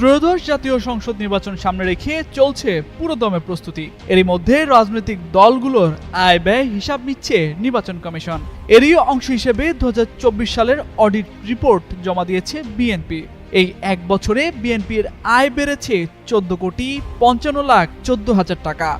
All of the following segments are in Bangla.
ত্রয়োদশ জাতীয় সংসদ নির্বাচন সামনে রেখে চলছে পুরোদমে প্রস্তুতি। এরই মধ্যে রাজনৈতিক দলগুলোর আয় ব্যয় হিসাব নিচ্ছে নির্বাচন কমিশন। এরই অংশ হিসেবে 2024 সালের অডিট রিপোর্ট জমা দিয়েছে বিএনপি। এই এক বছরে বিএনপির আয় বেড়েছে 14,55,14,000 টাকা।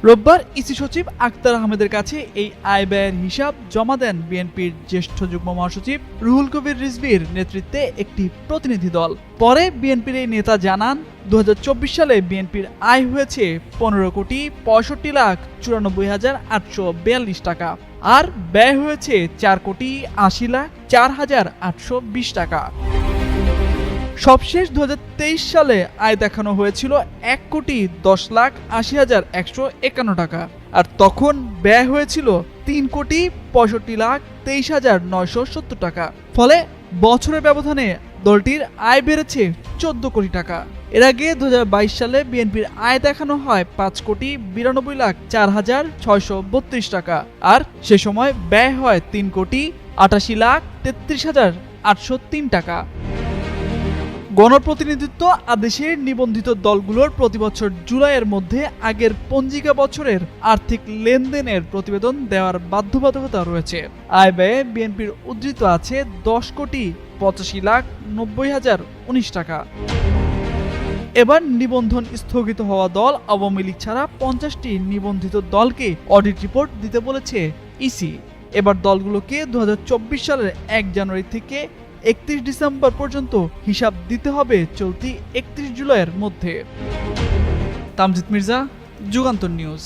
রোববার ইসি সচিব আক্তার আহমেদের কাছে এই আয় ব্যয়ের হিসাব জমা দেন বিএনপির জ্যেষ্ঠ যুগ্ম মহাসচিব রুহুল কবির রিজভীর নেতৃত্বে একটি প্রতিনিধি দল। পরে বিএনপির এই নেতা জানান, 2024 সালে বিএনপির আয় হয়েছে 15,64,94,842 টাকা, আর ব্যয় হয়েছে 4,80,04,820 টাকা। সবশেষ 2023 সালে আয় দেখানো হয়েছিল 1,10,80,151 টাকা, আর তখন ব্যয় হয়েছিল 3,65,23,970 টাকা। ফলে বছরের ব্যবধানে দলটির আয় বেড়েছে 14 কোটি টাকা। এর আগে 2022 সালে বিএনপির আয় দেখানো হয় 5,92,04,632 টাকা, আর সে সময় ব্যয় হয় 3,88,33,803 টাকা। গণপ্রতিনিধিত্ব আদেশে নিবন্ধিত দলগুলোর প্রতিবছর জুলাইয়ের মধ্যে আগের পঞ্জিকা বছরের আর্থিক লেনদেনের প্রতিবেদন দেওয়ার বাধ্যবাধকতা রয়েছে। আয় ব্যয়ে বিএনপির উদ্ধৃত আছে 10,85,90,019 টাকা। এবার নিবন্ধন স্থগিত হওয়া দল আওয়ামী লীগ ছাড়া 50টি নিবন্ধিত দলকে অডিট রিপোর্ট দিতে বলেছে ইসি। এবার দলগুলোকে 2024 সালের 1 জানুয়ারি থেকে 31 ডিসেম্বর পর্যন্ত হিসাব দিতে হবে চলতি 31 জুলাইয়ের মধ্যে। তামজিদ মির্জা, যুগান্তর নিউজ।